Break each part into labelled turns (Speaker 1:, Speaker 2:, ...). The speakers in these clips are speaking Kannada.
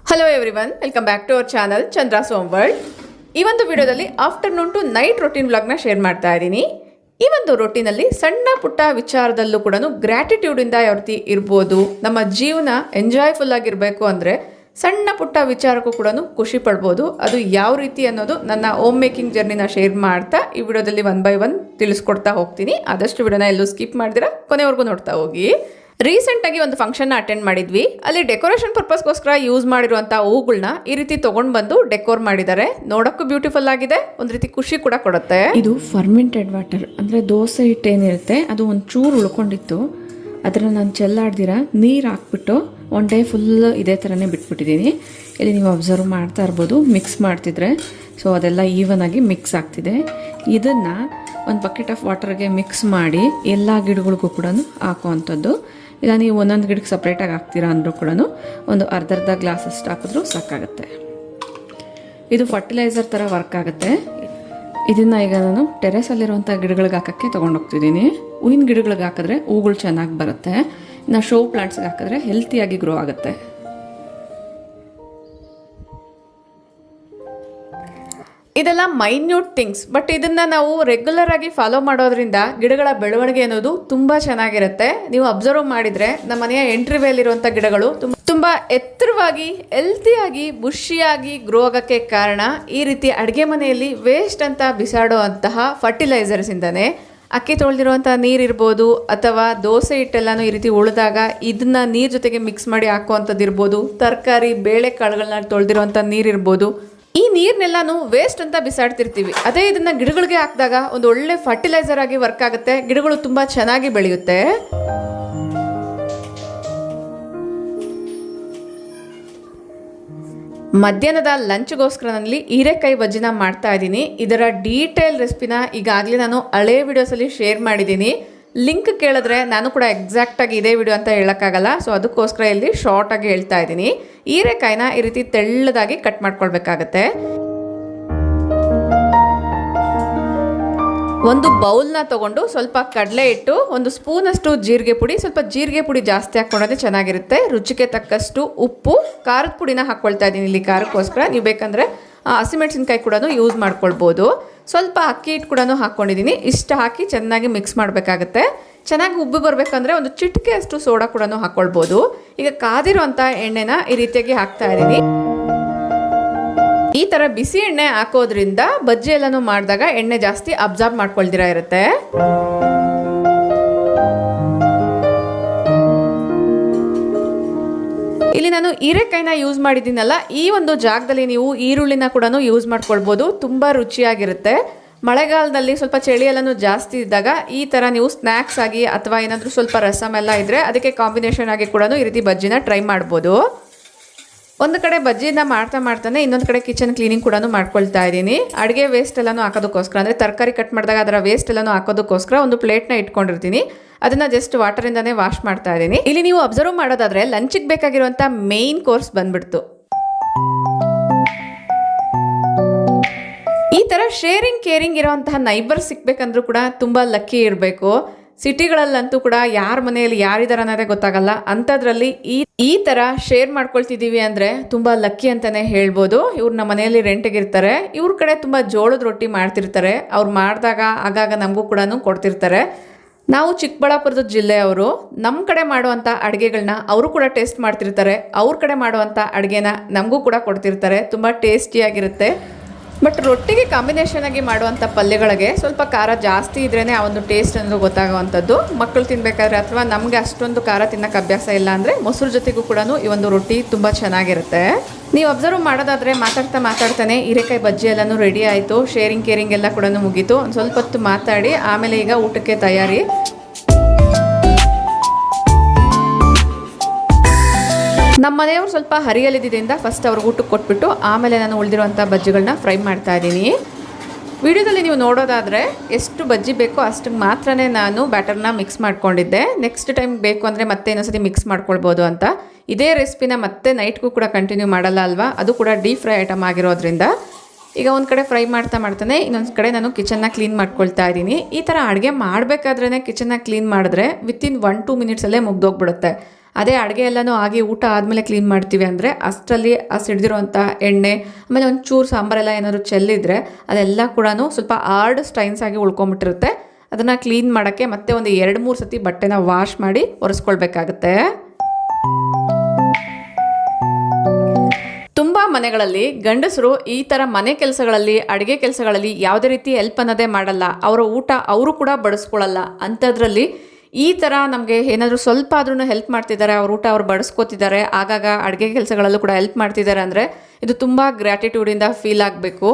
Speaker 1: Hello everyone, welcome back to our channel Chandras home world. ಈ ಒಂದು ವಿಡಿಯೋದಲ್ಲಿ ಆಫ್ಟರ್ನೂನ್ ಟು ನೈಟ್ ರೊಟೀನ್ ವ್ಲಾಗ್ನ ಶೇರ್ ಮಾಡ್ತಾ ಇದ್ದೀನಿ. ಈ ಒಂದು ರೊಟೀನಲ್ಲಿ ಸಣ್ಣ ಪುಟ್ಟ ವಿಚಾರದಲ್ಲೂ ಕೂಡ ಗ್ರ್ಯಾಟಿಟ್ಯೂಡಿಂದ ಯಾವ ರೀತಿ ಇರ್ಬೋದು, ನಮ್ಮ ಜೀವನ ಎಂಜಾಯ್ಫುಲ್ ಆಗಿರಬೇಕು ಅಂದರೆ ಸಣ್ಣ ಪುಟ್ಟ ವಿಚಾರಕ್ಕೂ ಕೂಡ ಖುಷಿ ಪಡ್ಬೋದು. ಅದು ಯಾವ ರೀತಿ ಅನ್ನೋದು ನನ್ನ ಹೋಮ್ ಮೇಕಿಂಗ್ ಜರ್ನಿನ ಶೇರ್ ಮಾಡ್ತಾ ಈ ವಿಡಿಯೋದಲ್ಲಿ 1 by 1 ತಿಳಿಸ್ಕೊಡ್ತಾ ಹೋಗ್ತೀನಿ. ಆದಷ್ಟು ವಿಡಿಯೋನ ಎಲ್ಲೂ ಸ್ಕಿಪ್ ಮಾಡಿದಿರಾ ಕೊನೆವರೆಗೂ ನೋಡ್ತಾ ಹೋಗಿ. ರೀಸೆಂಟಾಗಿ ಒಂದು ಫಂಕ್ಷನ್ನ ಅಟೆಂಡ್ ಮಾಡಿದ್ವಿ. ಅಲ್ಲಿ ಡೆಕೋರೇಷನ್ ಪರ್ಪಸ್ಗೋಸ್ಕರ ಯೂಸ್ ಮಾಡಿರುವಂಥ ಹೂಗಳನ್ನ ಈ ರೀತಿ ತೊಗೊಂಡು ಬಂದು ಡೆಕೋರ್ ಮಾಡಿದ್ದಾರೆ. ನೋಡೋಕ್ಕೂ ಬ್ಯೂಟಿಫುಲ್ ಆಗಿದೆ, ಒಂದು ರೀತಿ ಖುಷಿ ಕೂಡ ಕೊಡುತ್ತೆ.
Speaker 2: ಇದು ಫರ್ಮೆಂಟೆಡ್ ವಾಟರ್ ಅಂದರೆ ದೋಸೆ ಹಿಟ್ಟು ಏನಿರುತ್ತೆ ಅದು ಒಂದು ಚೂರು ಉಳ್ಕೊಂಡಿತ್ತು. ಅದನ್ನು ನಾನು ಚೆಲ್ಲಾಡ್ದಿರ ನೀರು ಹಾಕ್ಬಿಟ್ಟು ಒನ್ ಡೇ ಫುಲ್ ಇದೇ ಥರನೇ ಬಿಟ್ಬಿಟ್ಟಿದ್ದೀನಿ. ಇಲ್ಲಿ ನೀವು ಅಬ್ಸರ್ವ್ ಮಾಡ್ತಾ ಇರ್ಬೋದು, ಮಿಕ್ಸ್ ಮಾಡ್ತಿದ್ರೆ ಸೊ ಅದೆಲ್ಲ ಈವನ್ ಆಗಿ ಮಿಕ್ಸ್ ಆಗ್ತಿದೆ. ಇದನ್ನು ಒಂದು ಬಕೆಟ್ ಆಫ್ ವಾಟರ್ಗೆ ಮಿಕ್ಸ್ ಮಾಡಿ ಎಲ್ಲ ಗಿಡಗಳಿಗೂ ಕೂಡ ಹಾಕುವಂಥದ್ದು. ಇಲ್ಲ ನೀವು ಒಂದೊಂದು ಗಿಡಕ್ಕೆ ಸಪ್ರೇಟಾಗಿ ಹಾಕ್ತೀರಾ ಅಂದರೂ ಕೂಡ ಒಂದು ಅರ್ಧ ಗ್ಲಾಸಷ್ಟು ಹಾಕಿದ್ರೂ ಸಾಕಾಗುತ್ತೆ. ಇದು ಫರ್ಟಿಲೈಸರ್ ಥರ ವರ್ಕ್ ಆಗುತ್ತೆ. ಇದನ್ನು ಈಗ ನಾನು ಟೆರೆಸಲ್ಲಿರುವಂಥ ಗಿಡಗಳಿಗೆ ಹಾಕೋಕ್ಕೆ ತೊಗೊಂಡೋಗ್ತಿದ್ದೀನಿ. ಹೂವಿನ ಗಿಡಗಳಿಗೆ ಹಾಕಿದ್ರೆ ಹೂಗಳು ಚೆನ್ನಾಗಿ ಬರುತ್ತೆ. ಇನ್ನು ಶೋ ಪ್ಲಾಂಟ್ಸ್ಗೆ ಹಾಕಿದ್ರೆ ಹೆಲ್ತಿಯಾಗಿ ಗ್ರೋ ಆಗುತ್ತೆ.
Speaker 1: ಇದೆಲ್ಲ ಮೈನ್ಯೂಟ್ ಥಿಂಗ್ಸ್, ಬಟ್ ಇದನ್ನು ನಾವು ರೆಗ್ಯುಲರ್ ಆಗಿ ಫಾಲೋ ಮಾಡೋದ್ರಿಂದ ಗಿಡಗಳ ಬೆಳವಣಿಗೆ ಅನ್ನೋದು ತುಂಬ ಚೆನ್ನಾಗಿರುತ್ತೆ. ನೀವು ಅಬ್ಸರ್ವ್ ಮಾಡಿದರೆ ನಮ್ಮ ಮನೆಯ ಎಂಟ್ರಿ ವೇಲಿರುವಂಥ ಗಿಡಗಳು ತುಂಬ ಎತ್ತರವಾಗಿ ಹೆಲ್ತಿಯಾಗಿ ಬುಷಿಯಾಗಿ ಗ್ರೋ ಆಗೋಕ್ಕೆ ಕಾರಣ ಈ ರೀತಿ ಅಡುಗೆ ಮನೆಯಲ್ಲಿ ವೇಸ್ಟ್ ಅಂತ ಬಿಸಾಡೋ ಅಂತಹ ಫರ್ಟಿಲೈಸರ್ಸಿಂದನೇ. ಅಕ್ಕಿ ತೊಳೆದಿರುವಂಥ ನೀರಿರ್ಬೋದು ಅಥವಾ ದೋಸೆ ಹಿಟ್ಟೆಲ್ಲನೂ ಈ ರೀತಿ ಉಳಿದಾಗ ಇದನ್ನ ನೀರು ಜೊತೆಗೆ ಮಿಕ್ಸ್ ಮಾಡಿ ಹಾಕುವಂಥದ್ದು ಇರ್ಬೋದು, ತರಕಾರಿ ಬೇಳೆ ಕಾಳುಗಳನ್ನ ತೊಳೆದಿರುವಂಥ ನೀರಿರ್ಬೋದು. ಈ ನೀರನ್ನೆಲ್ಲಾನು ವೇಸ್ಟ್ ಅಂತ ಬಿಸಾಡ್ತಿರ್ತೀವಿ. ಅದೇ ಇದನ್ನ ಗಿಡಗಳಿಗೆ ಹಾಕಿದಾಗ ಒಂದು ಒಳ್ಳೆ ಫರ್ಟಿಲೈಸರ್ ಆಗಿ ವರ್ಕ್ ಆಗುತ್ತೆ. ಗಿಡಗಳು ತುಂಬ ಚೆನ್ನಾಗಿ ಬೆಳೆಯುತ್ತೆ. ಮಧ್ಯಾಹ್ನದ ಲಂಚ್ಗೋಸ್ಕರ ನಲ್ಲಿ ಹೀರೆಕಾಯಿ ಬಜ್ಜಿನ ಮಾಡ್ತಾ ಇದ್ದೀನಿ. ಇದರ ಡೀಟೇಲ್ ರೆಸಿಪಿನ ಈಗಾಗಲೇ ನಾನು ಹಳೆ ವಿಡಿಯೋಸಲ್ಲಿ ಶೇರ್ ಮಾಡಿದ್ದೀನಿ. ಲಿಂಕ್ ಕೇಳಿದ್ರೆ ನಾನು ಕೂಡ ಎಕ್ಸಾಕ್ಟಾಗಿ ಇದೇ ವಿಡಿಯೋ ಅಂತ ಹೇಳೋಕ್ಕಾಗಲ್ಲ. ಸೊ ಅದಕ್ಕೋಸ್ಕರ ಇಲ್ಲಿ ಶಾರ್ಟಾಗಿ ಹೇಳ್ತಾ ಇದ್ದೀನಿ. ಹೀರೆಕಾಯಿನ ಈ ರೀತಿ ತೆಳ್ಳದಾಗಿ ಕಟ್ ಮಾಡ್ಕೊಳ್ಬೇಕಾಗತ್ತೆ. ಒಂದು ಬೌಲ್ನ ತಗೊಂಡು ಸ್ವಲ್ಪ ಕಡಲೆ ಹಿಟ್ಟು, ಒಂದು ಸ್ಪೂನಷ್ಟು ಜೀರಿಗೆ ಪುಡಿ, ಸ್ವಲ್ಪ ಜೀರಿಗೆ ಪುಡಿ ಜಾಸ್ತಿ ಹಾಕ್ಕೊಂಡ್ರೆ ಚೆನ್ನಾಗಿರುತ್ತೆ. ರುಚಿಗೆ ತಕ್ಕಷ್ಟು ಉಪ್ಪು, ಖಾರದ ಪುಡಿನ ಹಾಕ್ಕೊಳ್ತಾ ಇದ್ದೀನಿ ಇಲ್ಲಿ ಖಾರಕ್ಕೋಸ್ಕರ. ನೀವು ಬೇಕಂದರೆ ಹಸಿಮೆಣಸಿನ್ಕಾಯಿ ಕೂಡ ಯೂಸ್ ಮಾಡ್ಕೊಳ್ಬೋದು. ಸ್ವಲ್ಪ ಅಕ್ಕಿ ಹಿಟ್ಟು ಕೂಡ ಹಾಕ್ಕೊಂಡಿದ್ದೀನಿ. ಇಷ್ಟು ಹಾಕಿ ಚೆನ್ನಾಗಿ ಮಿಕ್ಸ್ ಮಾಡಬೇಕಾಗತ್ತೆ. ಚೆನ್ನಾಗಿ ಉಬ್ಬಿ ಬರಬೇಕಂದ್ರೆ ಒಂದು ಚಿಟಿಕೆ ಅಷ್ಟು ಸೋಡಾ ಕೂಡ ಹಾಕ್ಕೊಳ್ಬೋದು. ಈಗ ಕಾದಿರುವಂಥ ಎಣ್ಣೆನ ಈ ರೀತಿಯಾಗಿ ಹಾಕ್ತಾ ಇದ್ದೀನಿ. ಈ ಥರ ಬಿಸಿ ಎಣ್ಣೆ ಹಾಕೋದ್ರಿಂದ ಬಜ್ಜಿ ಎಲ್ಲನೂ ಮಾಡಿದಾಗ ಎಣ್ಣೆ ಜಾಸ್ತಿ ಅಬ್ಸಾರ್ಬ್ ಮಾಡ್ಕೊಳ್ದಿರ ಇರುತ್ತೆ. ಇಲ್ಲಿ ನಾನು ಹೀರೆಕಾಯಿನ ಯೂಸ್ ಮಾಡಿದ್ದೀನಲ್ಲ, ಈ ಒಂದು ಜಾಗದಲ್ಲಿ ನೀವು ಈರುಳ್ಳಿನ ಕೂಡ ಯೂಸ್ ಮಾಡ್ಕೊಳ್ಬೋದು. ತುಂಬ ರುಚಿಯಾಗಿರುತ್ತೆ. ಮಳೆಗಾಲದಲ್ಲಿ ಸ್ವಲ್ಪ ಚಳಿ ಎಲ್ಲನೂ ಜಾಸ್ತಿ ಇದ್ದಾಗ ಈ ಥರ ನೀವು ಸ್ನ್ಯಾಕ್ಸ್ ಆಗಿ ಅಥವಾ ಏನಾದರೂ ಸ್ವಲ್ಪ ರಸಮ್ ಎಲ್ಲ ಇದ್ದರೆ ಅದಕ್ಕೆ ಕಾಂಬಿನೇಷನ್ ಆಗಿ ಕೂಡ ಈ ರೀತಿ ಬಜ್ಜಿನ ಟ್ರೈ ಮಾಡ್ಬೋದು. ಒಂದು ಕಡೆ ಬಜ್ಜಿನ ಮಾಡ್ತಾನೆ ಇನ್ನೊಂದು ಕಡೆ ಕಿಚನ್ ಕ್ಲೀನಿಂಗ್ ಕೂಡ ಮಾಡ್ಕೊಳ್ತಾ ಇದ್ದೀನಿ. ಅಡುಗೆ ವೇಸ್ಟ್ ಎಲ್ಲನೂ ಹಾಕೋದಕ್ಕೋಸ್ಕರ, ಅಂದರೆ ತರಕಾರಿ ಕಟ್ ಮಾಡಿದಾಗ ಅದರ ವೇಸ್ಟ್ ಎಲ್ಲನೂ ಹಾಕೋದಕ್ಕೋಸ್ಕರ ಒಂದು ಪ್ಲೇಟ್ನ ಇಟ್ಕೊಂಡಿರ್ತೀನಿ. ಅದನ್ನ ಜಸ್ಟ್ ವಾಟರಿಂದಾನೇ ವಾಶ್ ಮಾಡ್ತಾ ಇದ್ದೀನಿ. ಇಲ್ಲಿ ನೀವು ಅಬ್ಸರ್ವ್ ಮಾಡೋದಾದ್ರೆ ಲಂಚಿಗೆ ಬೇಕಾಗಿರುವಂಥ ಮೇನ್ ಕೋರ್ಸ್ ಬಂದ್ಬಿಡ್ತು. ಈ ಥರ ಶೇರಿಂಗ್ ಕೇರಿಂಗ್ ಇರೋಂತಹ ನೈಬರ್ ಸಿಕ್ಬೇಕಂದ್ರೂ ಕೂಡ ತುಂಬ ಲಕ್ಕಿ ಇರಬೇಕು. ಸಿಟಿಗಳಲ್ಲಂತೂ ಕೂಡ ಯಾರ ಮನೆಯಲ್ಲಿ ಯಾರಿದಾರ ಅನ್ನೋದೇ ಗೊತ್ತಾಗಲ್ಲ. ಅಂಥದ್ರಲ್ಲಿ ಈ ಥರ ಶೇರ್ ಮಾಡ್ಕೊಳ್ತಿದ್ದೀವಿ ಅಂದರೆ ತುಂಬ ಲಕ್ಕಿ ಅಂತಲೇ ಹೇಳ್ಬೋದು. ಇವ್ರು ನಮ್ಮ ಮನೆಯಲ್ಲಿ ರೆಂಟಿಗಿರ್ತಾರೆ. ಇವ್ರ ಕಡೆ ತುಂಬ ಜೋಳದ ರೊಟ್ಟಿ ಮಾಡ್ತಿರ್ತಾರೆ. ಅವ್ರು ಮಾಡಿದಾಗ ಆಗಾಗ ನಮಗೂ ಕೂಡ ಕೊಡ್ತಿರ್ತಾರೆ. ನಾವು ಚಿಕ್ಕಬಳ್ಳಾಪುರದ ಜಿಲ್ಲೆಯವರು. ನಮ್ಮ ಕಡೆ ಮಾಡುವಂಥ ಅಡುಗೆಗಳನ್ನ ಅವರು ಕೂಡ ಟೇಸ್ಟ್ ಮಾಡ್ತಿರ್ತಾರೆ. ಅವ್ರ ಕಡೆ ಮಾಡುವಂಥ ಅಡುಗೆನ ನಮಗೂ ಕೂಡ ಕೊಡ್ತಿರ್ತಾರೆ. ತುಂಬ ಟೇಸ್ಟಿಯಾಗಿರುತ್ತೆ. ಬಟ್ ರೊಟ್ಟಿಗೆ ಕಾಂಬಿನೇಷನ್ ಆಗಿ ಮಾಡುವಂಥ ಪಲ್ಯಗಳಿಗೆ ಸ್ವಲ್ಪ ಖಾರ ಜಾಸ್ತಿ ಇದ್ರೇ ಆ ಒಂದು ಟೇಸ್ಟ್ ಅನ್ನೋದು ಗೊತ್ತಾಗುವಂಥದ್ದು. ಮಕ್ಕಳು ತಿನ್ನಬೇಕಾದ್ರೆ ಅಥವಾ ನಮಗೆ ಅಷ್ಟೊಂದು ಖಾರ ತಿನ್ನೋಕ್ಕೆ ಅಭ್ಯಾಸ ಇಲ್ಲ ಅಂದರೆ ಮೊಸರು ಜೊತೆಗೂ ಕೂಡ ಈ ಒಂದು ರೊಟ್ಟಿ ತುಂಬ ಚೆನ್ನಾಗಿರುತ್ತೆ. ನೀವು ಅಬ್ಸರ್ವ್ ಮಾಡೋದಾದರೆ ಮಾತಾಡ್ತಾನೆ ಹೀರೆಕಾಯಿ ಬಜ್ಜಿ ಎಲ್ಲನೂ ರೆಡಿ ಆಯಿತು. ಶೇರಿಂಗ್ ಕೇರಿಂಗ್ ಎಲ್ಲ ಕೂಡ ಮುಗೀತು. ಒಂದು ಸ್ವಲ್ಪ ಹೊತ್ತು ಮಾತಾಡಿ ಆಮೇಲೆ ಈಗ ಊಟಕ್ಕೆ ತಯಾರಿ. ನಮ್ಮ ಮನೆಯವರು ಸ್ವಲ್ಪ ಹರಿಯಲಿದ್ದರಿಂದ ಫಸ್ಟ್ ಅವ್ರಿಗೆ ಊಟಕ್ಕೆ ಕೊಟ್ಬಿಟ್ಟು ಆಮೇಲೆ ನಾನು ಉಳಿದಿರುವಂಥ ಬಜ್ಜಿಗಳನ್ನ ಫ್ರೈ ಮಾಡ್ತಾ ಇದ್ದೀನಿ. ವಿಡಿಯೋದಲ್ಲಿ ನೀವು ನೋಡೋದಾದರೆ ಎಷ್ಟು ಬಜ್ಜಿ ಬೇಕೋ ಅಷ್ಟಕ್ಕೆ ಮಾತ್ರನೇ ನಾನು ಬ್ಯಾಟರ್ನ ಮಿಕ್ಸ್ ಮಾಡ್ಕೊಂಡಿದ್ದೆ. ನೆಕ್ಸ್ಟ್ ಟೈಮ್ ಬೇಕು ಅಂದರೆ ಮತ್ತೆ ಇನ್ನೊಂದ್ಸತಿ ಮಿಕ್ಸ್ ಮಾಡ್ಕೊಳ್ಬೋದು ಅಂತ. ಇದೇ ರೆಸಿಪಿನ ಮತ್ತೆ ನೈಟ್ಗೂ ಕೂಡ ಕಂಟಿನ್ಯೂ ಮಾಡಲ್ಲ ಅಲ್ವಾ, ಅದು ಕೂಡ ಡೀಪ್ ಫ್ರೈ ಐಟಮ್ ಆಗಿರೋದ್ರಿಂದ. ಈಗ ಒಂದು ಕಡೆ ಫ್ರೈ ಮಾಡ್ತಾನೆ ಇನ್ನೊಂದು ಕಡೆ ನಾನು ಕಿಚನ್ನ ಕ್ಲೀನ್ ಮಾಡ್ಕೊಳ್ತಾ ಇದ್ದೀನಿ. ಈ ಥರ ಅಡುಗೆ ಮಾಡಬೇಕಾದ್ರೇ ಕಿಚನ್ನ ಕ್ಲೀನ್ ಮಾಡಿದ್ರೆ ವಿತಿನ್ 1-2 ಮಿನಿಟ್ಸಲ್ಲೇ ಮುಗ್ದೋಗ್ಬಿಡುತ್ತೆ. ಅದೇ ಅಡುಗೆ ಎಲ್ಲನೂ ಆಗಿ ಊಟ ಆದಮೇಲೆ ಕ್ಲೀನ್ ಮಾಡ್ತೀವಿ ಅಂದರೆ ಅಷ್ಟರಲ್ಲಿ ಆ ಸಿಡ್ದಿರೋಂಥ ಎಣ್ಣೆ ಆಮೇಲೆ ಒಂದು ಚೂರು ಸಾಂಬಾರೆಲ್ಲ ಏನಾದರೂ ಚೆಲ್ಲಿದ್ರೆ ಅದೆಲ್ಲ ಕೂಡ ಸ್ವಲ್ಪ ಹಾರ್ಡ್ ಸ್ಟೈನ್ಸ್ ಆಗಿ ಉಳ್ಕೊಂಬಿಟ್ಟಿರುತ್ತೆ. ಅದನ್ನು ಕ್ಲೀನ್ ಮಾಡೋಕ್ಕೆ ಮತ್ತೆ ಒಂದು 2-3 ಸತಿ ಬಟ್ಟೆನ ವಾಶ್ ಮಾಡಿ ಒರೆಸ್ಕೊಳ್ಬೇಕಾಗತ್ತೆ. ತುಂಬ ಮನೆಗಳಲ್ಲಿ ಗಂಡಸರು ಈ ಥರ ಮನೆ ಕೆಲಸಗಳಲ್ಲಿ ಅಡುಗೆ ಕೆಲಸಗಳಲ್ಲಿ ಯಾವುದೇ ರೀತಿ ಹೆಲ್ಪ್ ಅನ್ನೋದೇ ಮಾಡಲ್ಲ. ಅವರ ಊಟ ಅವರು ಕೂಡ ಬಡಿಸ್ಕೊಳ್ಳಲ್ಲ. ಅಂಥದ್ರಲ್ಲಿ ಈ ಥರ ನಮಗೆ ಏನಾದರೂ ಸ್ವಲ್ಪ ಆದ್ರೂ ಹೆಲ್ಪ್ ಮಾಡ್ತಿದ್ದಾರೆ, ಅವ್ರ ಊಟ ಅವ್ರು ಬಡಿಸ್ಕೋತಿದ್ದಾರೆ, ಆಗಾಗ ಅಡುಗೆ ಕೆಲಸಗಳಲ್ಲೂ ಕೂಡ ಹೆಲ್ಪ್ ಮಾಡ್ತಿದ್ದಾರೆ ಅಂದರೆ ಇದು ತುಂಬ ಗ್ರ್ಯಾಟಿಟ್ಯೂಡಿಂದ ಫೀಲ್ ಆಗಬೇಕು.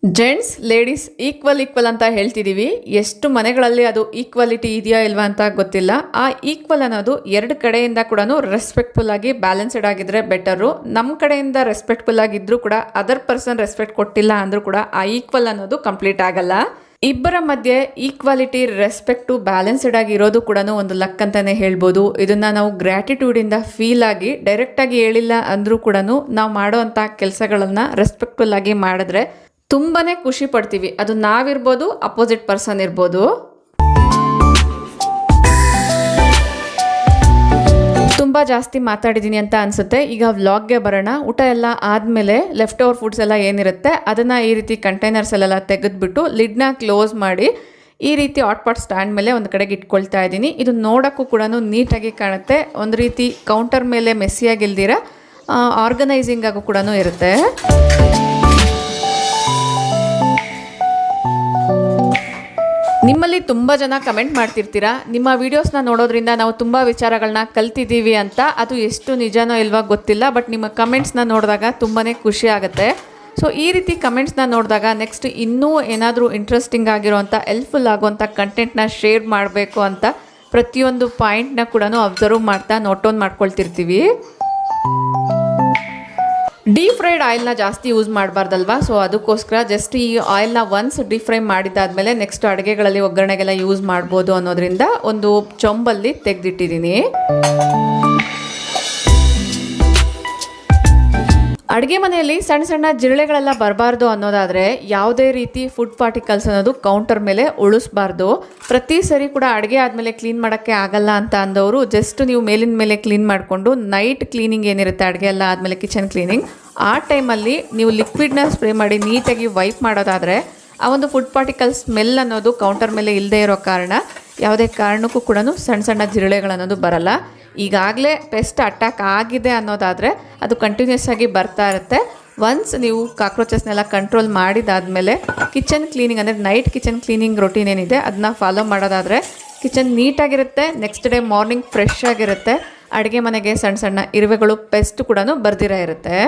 Speaker 1: ಜೆಂಟ್ಸ್ ಲೇಡೀಸ್ ಈಕ್ವಲ್ ಅಂತ ಹೇಳ್ತಿದ್ದೀವಿ. ಎಷ್ಟು ಮನೆಗಳಲ್ಲಿ ಅದು ಈಕ್ವಾಲಿಟಿ ಇದೆಯಾ ಇಲ್ವಾ ಅಂತ ಗೊತ್ತಿಲ್ಲ. ಆ ಈಕ್ವಲ್ ಅನ್ನೋದು 2 ಕಡೆಯಿಂದ ಕೂಡ ರೆಸ್ಪೆಕ್ಟ್ಫುಲ್ ಆಗಿ ಬ್ಯಾಲೆನ್ಸ್ಡ್ ಆಗಿದ್ರೆ ಬೆಟರು. ನಮ್ಮ ಕಡೆಯಿಂದ ರೆಸ್ಪೆಕ್ಟ್ಫುಲ್ ಆಗಿದ್ರೂ ಕೂಡ ಅದರ್ ಪರ್ಸನ್ ರೆಸ್ಪೆಕ್ಟ್ ಕೊಟ್ಟಿಲ್ಲ ಅಂದರೂ ಕೂಡ ಆ ಈಕ್ವಲ್ ಅನ್ನೋದು ಕಂಪ್ಲೀಟ್ ಆಗಲ್ಲ. ಇಬ್ಬರ ಮಧ್ಯೆ ಈಕ್ವಾಲಿಟಿ, ರೆಸ್ಪೆಕ್ಟು, ಬ್ಯಾಲೆನ್ಸ್ಡ್ ಆಗಿ ಇರೋದು ಕೂಡ ಒಂದು ಲಕ್ ಅಂತಲೇ ಹೇಳ್ಬೋದು. ಇದನ್ನು ನಾವು ಗ್ರ್ಯಾಟಿಟ್ಯೂಡಿಂದ ಫೀಲ್ ಆಗಿ ಡೈರೆಕ್ಟಾಗಿ ಹೇಳಿಲ್ಲ ಅಂದರೂ ಕೂಡ ನಾವು ಮಾಡೋ ಅಂಥ ಕೆಲಸಗಳನ್ನು ರೆಸ್ಪೆಕ್ಟ್ಫುಲ್ ಆಗಿ ಮಾಡಿದ್ರೆ ತುಂಬಾ ಖುಷಿ ಪಡ್ತೀವಿ. ಅದು ನಾವಿರ್ಬೋದು, ಅಪೋಸಿಟ್ ಪರ್ಸನ್ ಇರ್ಬೋದು. ತುಂಬ ಜಾಸ್ತಿ ಮಾತಾಡಿದ್ದೀನಿ ಅಂತ ಅನಿಸುತ್ತೆ. ಈಗ ವ್ಲಾಗ್ಗೆ ಬರೋಣ. ಊಟ ಎಲ್ಲ ಆದಮೇಲೆ ಲೆಫ್ಟ್ ಓವರ್ ಫುಡ್ಸ್ ಎಲ್ಲ ಏನಿರುತ್ತೆ ಅದನ್ನು ಈ ರೀತಿ ಕಂಟೈನರ್ಸಲ್ಲೆಲ್ಲ ತೆಗೆದುಬಿಟ್ಟು ಲಿಡ್ನ ಕ್ಲೋಸ್ ಮಾಡಿ ಈ ರೀತಿ ಹಾಟ್ ಪಾಟ್ ಸ್ಟ್ಯಾಂಡ್ ಮೇಲೆ ಒಂದು ಕಡೆಗೆ ಇಟ್ಕೊಳ್ತಾ ಇದ್ದೀನಿ. ಇದು ನೋಡೋಕ್ಕೂ ಕೂಡ ನೀಟಾಗಿ ಕಾಣುತ್ತೆ. ಒಂದು ರೀತಿ ಕೌಂಟರ್ ಮೇಲೆ ಮೆಸ್ಸಿಯಾಗಿಲ್ದಿರ ಆರ್ಗನೈಸಿಂಗ್ ಆಗು ಕೂಡ ಇರುತ್ತೆ. ನಿಮ್ಮಲ್ಲಿ ತುಂಬ ಜನ ಕಮೆಂಟ್ ಮಾಡ್ತಿರ್ತೀರಾ, ನಿಮ್ಮ ವೀಡಿಯೋಸ್ನ ನೋಡೋದ್ರಿಂದ ನಾವು ತುಂಬ ವಿಚಾರಗಳನ್ನ ಕಲ್ತಿದ್ದೀವಿ ಅಂತ. ಅದು ಎಷ್ಟು ನಿಜನೋ ಇಲ್ವಾ ಗೊತ್ತಿಲ್ಲ, ಬಟ್ ನಿಮ್ಮ ಕಮೆಂಟ್ಸ್ನ ನೋಡಿದಾಗ ತುಂಬಾ ಖುಷಿ ಆಗುತ್ತೆ. ಸೊ ಈ ರೀತಿ ಕಮೆಂಟ್ಸ್ನ ನೋಡಿದಾಗ ನೆಕ್ಸ್ಟ್ ಇನ್ನೂ ಏನಾದರೂ ಇಂಟ್ರೆಸ್ಟಿಂಗ್ ಆಗಿರೋಂಥ ಹೆಲ್ಪ್ಫುಲ್ ಆಗುವಂಥ ಕಂಟೆಂಟ್ನ ಶೇರ್ ಮಾಡಬೇಕು ಅಂತ ಪ್ರತಿಯೊಂದು ಪಾಯಿಂಟ್ನ ಕೂಡ ಅಬ್ಸರ್ವ್ ಮಾಡ್ತಾ ನೋಟ್ ಡೌನ್ ಮಾಡ್ಕೊಳ್ತಿರ್ತೀವಿ. ಡೀಪ್ ಫ್ರೈಡ್ ಆಯಿಲ್ನ ಜಾಸ್ತಿ ಯೂಸ್ ಮಾಡಬಾರ್ದಲ್ವಾ. ಸೊ ಅದಕ್ಕೋಸ್ಕರ ಜಸ್ಟ್ ಈ ಆಯಿಲ್ನ ಒನ್ಸ್ ಡೀಪ್ ಫ್ರೈ ಮಾಡಿದ್ದಾದಮೇಲೆ ನೆಕ್ಸ್ಟ್ ಅಡುಗೆಗಳಲ್ಲಿ ಒಗ್ಗರಣೆಗೆಲ್ಲ ಯೂಸ್ ಮಾಡ್ಬೋದು ಅನ್ನೋದ್ರಿಂದ ಒಂದು ಚೊಂಬಲ್ಲಿ ತೆಗೆದಿಟ್ಟಿದ್ದೀನಿ. ಅಡುಗೆ ಮನೆಯಲ್ಲಿ ಸಣ್ಣ ಸಣ್ಣ ಜಿರಳೆಗಳೆಲ್ಲ ಬರಬಾರ್ದು ಅನ್ನೋದಾದರೆ ಯಾವುದೇ ರೀತಿ ಫುಡ್ ಪಾರ್ಟಿಕಲ್ಸ್ ಅನ್ನೋದು ಕೌಂಟರ್ ಮೇಲೆ ಉಳಿಸ್ಬಾರ್ದು. ಪ್ರತಿ ಸರಿ ಕೂಡ ಅಡುಗೆ ಆದಮೇಲೆ ಕ್ಲೀನ್ ಮಾಡೋಕ್ಕೆ ಆಗಲ್ಲ ಅಂತ ಅಂದವರು ಜಸ್ಟ್ ನೀವು ಮೇಲಿನ ಮೇಲೆ ಕ್ಲೀನ್ ಮಾಡಿಕೊಂಡು ನೈಟ್ ಕ್ಲೀನಿಂಗ್ ಏನಿರುತ್ತೆ ಅಡುಗೆ ಎಲ್ಲ ಆದಮೇಲೆ ಕಿಚನ್ ಕ್ಲೀನಿಂಗ್, ಆ ಟೈಮಲ್ಲಿ ನೀವು ಲಿಕ್ವಿಡ್ನ ಸ್ಪ್ರೇ ಮಾಡಿ ನೀಟಾಗಿ ವೈಪ್ ಮಾಡೋದಾದರೆ ಆ ಒಂದು ಫುಡ್ ಪಾರ್ಟಿಕಲ್ ಸ್ಮೆಲ್ ಅನ್ನೋದು ಕೌಂಟರ್ ಮೇಲೆ ಇಲ್ಲದೆ ಇರೋ ಕಾರಣ ಯಾವುದೇ ಕಾರಣಕ್ಕೂ ಕೂಡ ಸಣ್ಣ ಸಣ್ಣ ಜಿರಳೆಗಳನ್ನೋದು ಬರಲ್ಲ. ಈಗಾಗಲೇ ಪೆಸ್ಟ್ ಅಟ್ಯಾಕ್ ಆಗಿದೆ ಅನ್ನೋದಾದರೆ ಅದು ಕಂಟಿನ್ಯೂಸ್ ಆಗಿ ಬರ್ತಾ ಇರುತ್ತೆ. ಒನ್ಸ್ ನೀವು ಕಾಕ್ರೋಚಸ್ನೆಲ್ಲ ಕಂಟ್ರೋಲ್ ಮಾಡಿದಾದಮೇಲೆ ಕಿಚನ್ ಕ್ಲೀನಿಂಗ್ ಅಂದರೆ ನೈಟ್ ಕಿಚನ್ ಕ್ಲೀನಿಂಗ್ ರೊಟೀನ್ ಏನಿದೆ ಅದನ್ನ ಫಾಲೋ ಮಾಡೋದಾದರೆ ಕಿಚನ್ ನೀಟಾಗಿರುತ್ತೆ. ನೆಕ್ಸ್ಟ್ ಡೇ ಮಾರ್ನಿಂಗ್ ಫ್ರೆಶ್ ಆಗಿರುತ್ತೆ. ಅಡುಗೆ ಮನೆಗೆ ಸಣ್ಣ ಸಣ್ಣ ಇರುವೆಗಳು, ಪೆಸ್ಟ್ ಕೂಡ ಬರ್ದಿರ ಇರುತ್ತೆ.